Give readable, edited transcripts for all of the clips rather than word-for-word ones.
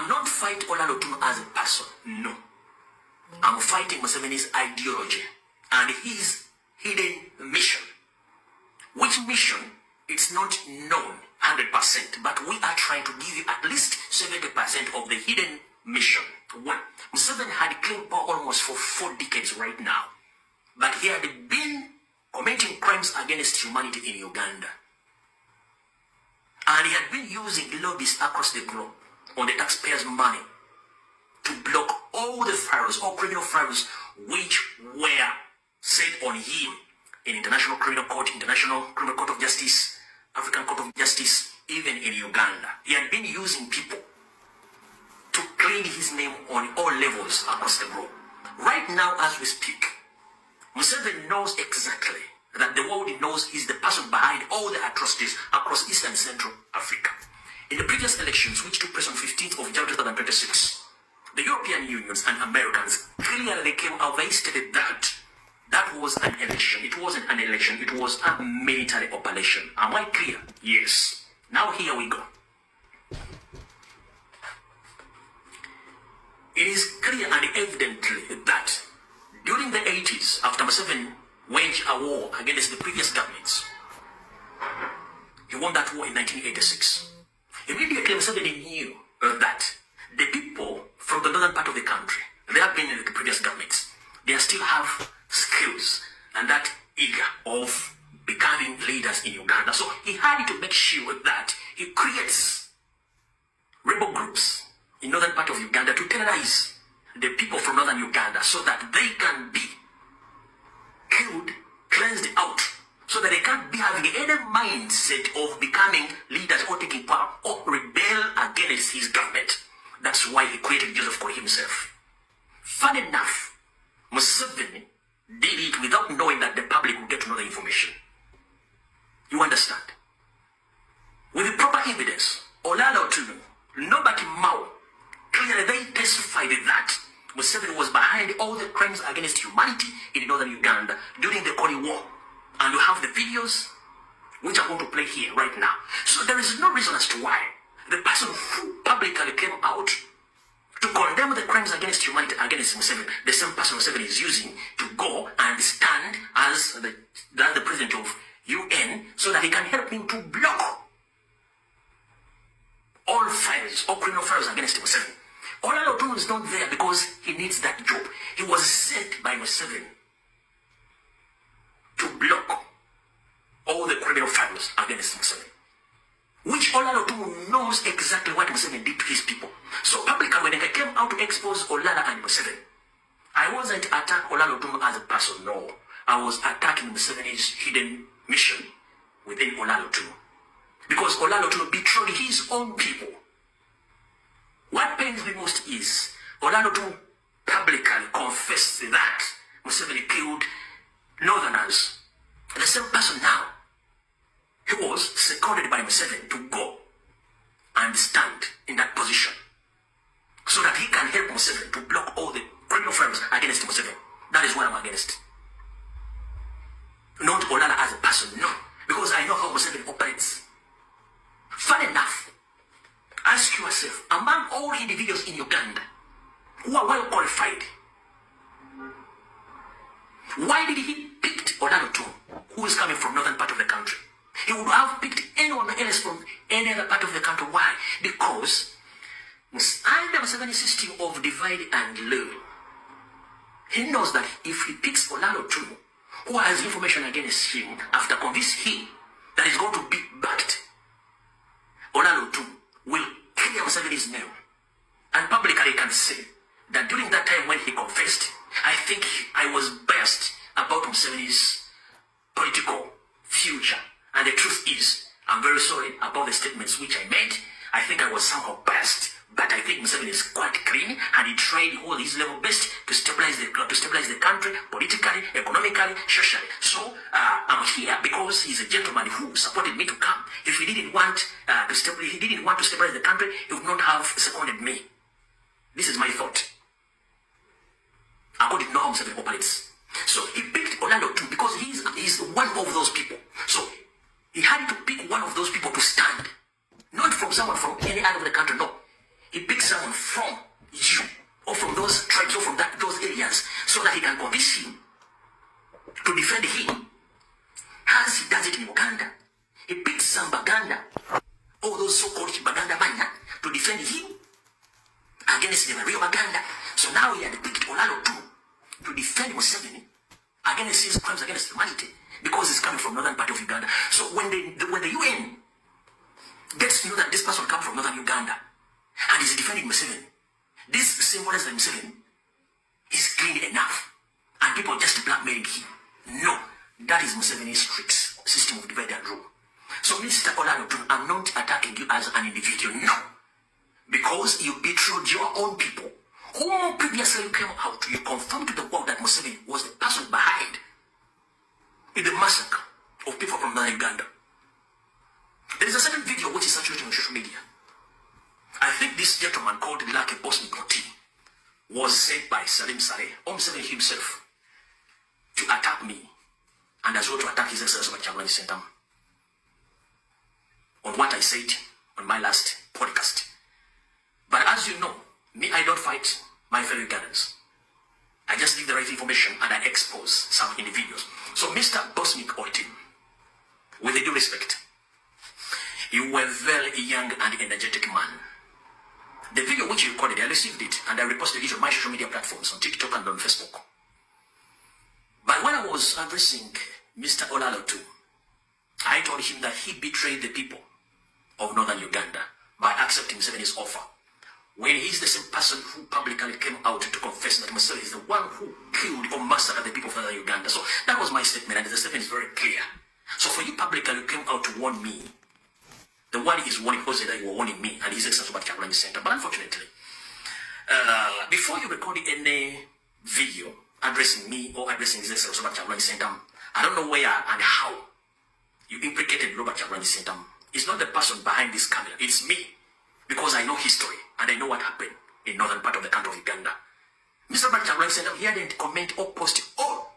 I'm not fighting Olara Otunu as a person, no. I'm fighting Museveni's ideology and his hidden mission. Which mission, it's not known 100%, but we are trying to give you at least 70% of the hidden mission. One, Museveni had claimed power almost for 4 decades right now, but he had been committing crimes against humanity in Uganda. And he had been using lobbies across the globe on the taxpayers' money to block all the files, all criminal files which were set on him in International Criminal Court, International Criminal Court of Justice, African Court of Justice, even in Uganda. He had been using people to clean his name on all levels across the globe. Right now, as we speak, Museveni knows exactly that the world knows he's the person behind all the atrocities across East and Central Africa. In the previous elections, which took place on 15th of January 2026, the European Unions and Americans clearly came out, they stated that that was an election. It wasn't an election, it was a military operation. Am I clear? Yes. Now here we go. It is clear and evidently that during the 80s, after Museveni waged a war against the previous governments, he won that war in 1986. Immediately, Museveni knew that the people from the northern part of the country, they have been in the previous governments, they still have skills and that eager of becoming leaders in Uganda. So he had to make sure that he creates rebel groups in northern part of Uganda to terrorize the people from northern Uganda so that they can be killed, cleansed out, so that they can't be having any mindset of becoming leaders or taking power or rebel against his government. That's why he created Joseph Kony himself. Fun enough, Museveni did it without knowing that the public would get to know the information. You understand? With the proper evidence, Olara Otunu, nobody Mao, clearly they testified that Museveni was behind all the crimes against humanity in northern Uganda during the Kony War. And you have the videos, which I'm going to play here right now. So there is no reason as to why the person who publicly came out to condemn the crimes against humanity against Museveni, the same person Museveni is using to go and stand as the president of UN so that he can help him to block all files, all criminal files against Museveni. Olara Otunu is not there because he needs that job. He was sent by Museveni to block all the criminal files against Museveni, which Olara Otunu knows exactly what Museveni did to his people. So publicly, when I came out to expose Olara and Museveni, I wasn't attacking Olara Otunu as a person, no. I was attacking Museveni's hidden mission within Olara Otunu. Because Olara Otunu betrayed his own people. What pains me most is Olara Otunu publicly confessed that Museveni killed Northerners. The same person now, he was seconded by Museveni to go and stand in that position so that he can help Museveni to block all the criminal files against Museveni. That is what I'm against. Not Olara as a person, no. Because I know how Museveni operates. Fun enough, ask yourself, among all individuals in Uganda who are well qualified, why did he pick Olara Otunu, who is coming from northern part of the country? He would have picked anyone else from any other part of the country. Why? Because under Museveni's system of divide and rule, he knows that if he picks Olara Otunu, who has information against him, after convincing him that he's going to be backed, Olara Otunu will clear Museveni's name. And publicly can say that during that time when he confessed, I think I was biased about Museveni's political future. And the truth is, I'm very sorry about the statements which I made. I think I was somehow biased. But I think Museveni is quite clean, and he tried all his level best to stabilize the country, politically, economically, socially. So I'm here because he's a gentleman who supported me to come. If he didn't want to stabilize the country, he would not have seconded me. This is my thought, according to how Museveni operates. So he picked Olara Otunu because he's one of those people. So he had to pick one of those people to stand, not from someone from any other of the country. No. He picked someone called Baganda Manya to defend him against the real Baganda. So now he had picked Olara Otunu to defend Museveni against his crimes against humanity because he's coming from northern part of Uganda. So when the UN gets to know that this person comes from northern Uganda and is defending Museveni, this symbolizes that Museveni is clean enough and people just blackmailing him. No, that is Museveni's tricks, system of divide and rule. So Mr. Olara Otunu, I'm not attacking you as an individual, no. Because you betrayed your own people, whom previously you came out, you confirmed to the world that Museveni was the person behind the massacre of people from Northern Uganda. There is a second video which is circulating on social media. I think this gentleman called Lucky Bosnic was sent by Salim Saleh, Museveni himself, to attack me and as well to attack His Excellency Machagulanyi Sentamu on what I said on my last podcast. But as you know, me, I don't fight my fellow Ugandans. I just give the right information and I expose some individuals. So Mr. Bosnic Otunu, with due respect, you were a very young and energetic man. The video which you recorded, I received it and I reposted it on my social media platforms, on TikTok and on Facebook. But when I was addressing Mr. Olara Otunu, I told him that he betrayed the people of northern Uganda by accepting Museveni's offer. When he's the same person who publicly came out to confess that Museveni is the one who killed or massacred the people of northern Uganda. So that was my statement, and the statement is very clear. So for you publicly came out to warn me, the one is warning Jose that you were warning me and His Excellency Machagulanyi Sentamu. But unfortunately, before you recorded any video addressing me or addressing His Excellency Machagulanyi Sentamu, I don't know where and how you implicated Robert Chagulanyi Sentamu. It's not the person behind this camera, it's me. Because I know history and I know what happened in northern part of the country of Uganda. Mr. Robert Chagulanyi Sentamu, he hadn't comment or post or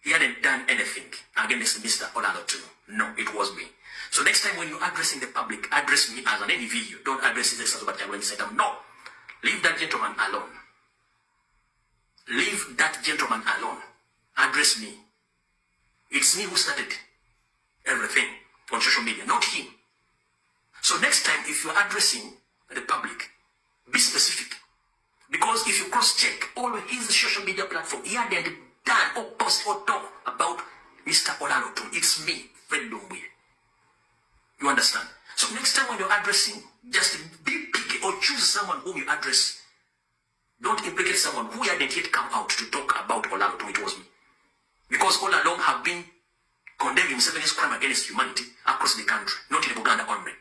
he hadn't done anything against Mr. Olara Otunu. No, it was me. So next time when you're addressing the public, address me as an individual. Don't address His Excellency Robert Chagulanyi Sentamu. No. Leave that gentleman alone. Leave that gentleman alone. Address me. It's me who started everything on social media, not him. So next time, if you're addressing the public, be specific. Because if you cross-check all his social media platform, he hadn't done or post or talk about Mr. Olara Otunu. It's me, Fred Lumbuye. You understand? So next time when you're addressing, just be picky or choose someone whom you address. Don't implicate someone who hadn't yet come out to talk about Olara Otunu. It was me. Because all along have been condemning Museveni's crime against humanity across the country, not in Uganda only.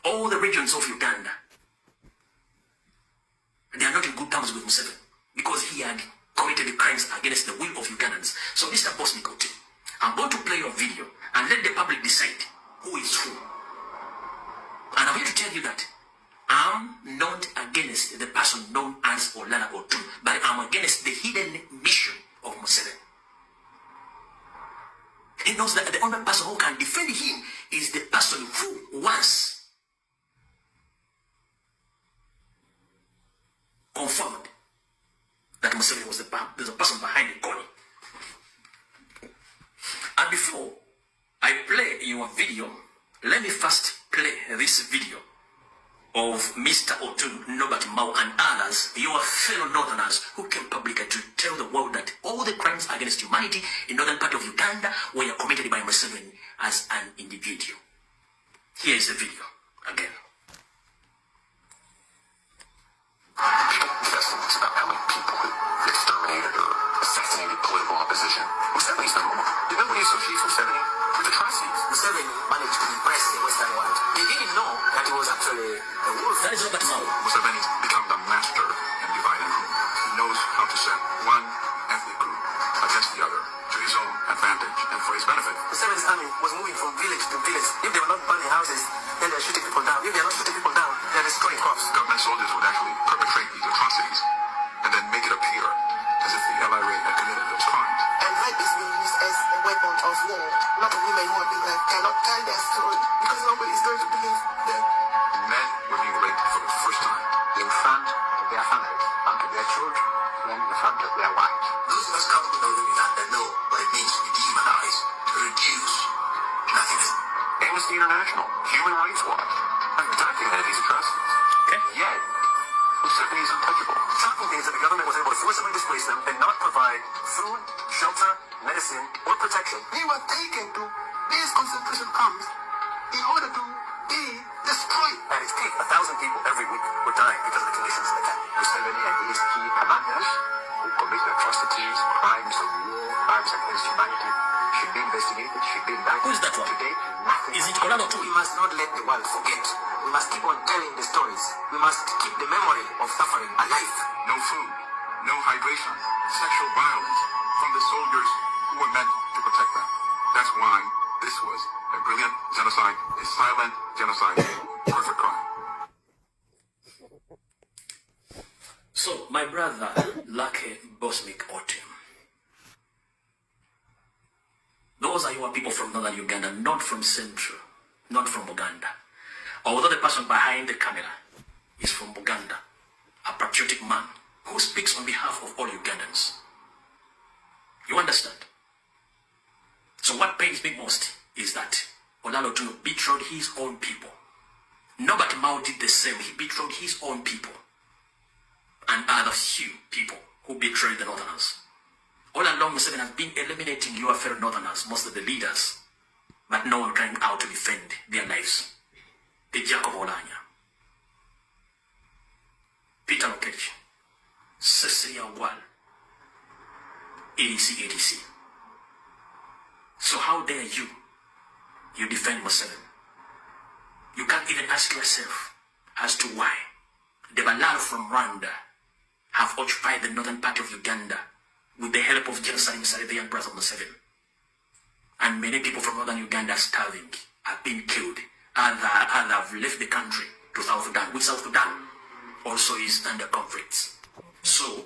All the regions of Uganda, they are not in good terms with Museveni because he had committed crimes against the will of Ugandans. So Mr. Bosnic Otunu, I'm going to play your video and let the public decide who is who. And I'm here to tell you that I'm not against the person known as Olara Otunu, but I'm against the hidden mission of Museveni. He knows that the only person who can defend him is the person who once confirmed that Museveni was the person behind the gun. And before I play your video, let me first play this video of Mr. Otunu, Norbert Mao, and others, your fellow northerners, who came publicly to tell the world that all the crimes against humanity in northern part of Uganda were committed by Museveni as an individual. Here is the video again. Estimates about how many people exterminated or assassinated political opposition. Museveni's number one. Did nobody associate Museveni with atrocities? Museveni managed to impress the Western world. They didn't know that he was actually a wolf. That is Robert Mao. Museveni's become the master in dividing group. He knows how to set one ethnic group against the other to his own advantage and for his benefit. Museveni's army was moving from village to village. If they were not burning houses, then they're shooting people down. If they're not shooting people down, they're destroying crops. Government soldiers would actually perpetrate these atrocities and then make it appear as if the LRA had committed those crimes. And rape is being used as a weapon of war. A lot of women who are being like, cannot tell their story because nobody is going to believe them. Men were being raped for the first time them and not provide food, shelter, medicine, or protection. He was taken to these concentration camps in order to be destroyed. At its peak, 1,000 people every week were dying because of the conditions in the camp. Museveni and his key commanders who commit atrocities, crimes of war, crimes against humanity should be investigated, should be indicted. Who is that one? Today, nothing. Is it Olara Otunu? We must not let the world forget. We must keep on telling the stories. We must keep the memory of suffering alive. No food, no hydration, sexual violence from the soldiers who were meant to protect them. That's why this was a brilliant genocide, a silent genocide, perfect crime. So, my brother, Lucky Bosmic Otim, those are your people from northern Uganda, not from central, not from Uganda. Although the person behind the camera is from Uganda, a patriotic man who speaks on behalf of all Ugandans. You understand? So what pains me most is that Olara Otunu betrayed his own people. Nobody Mao did the same. He betrayed his own people. And other few people who betrayed the Northerners. All along, Museveni has been eliminating your fellow Northerners, most of the leaders, but no one came out to defend their lives. The Jacob Olanya, Peter Lokech, Cecilia Wall, ADC. So how dare you defend Museveni? You can't even ask yourself as to why the ballot from Rwanda have occupied the northern part of Uganda with the help of genocide Museveni, the young brother of Museveni. And many people from northern Uganda are starving, have been killed, other have left the country to South Sudan, which South Sudan also is under conflict. So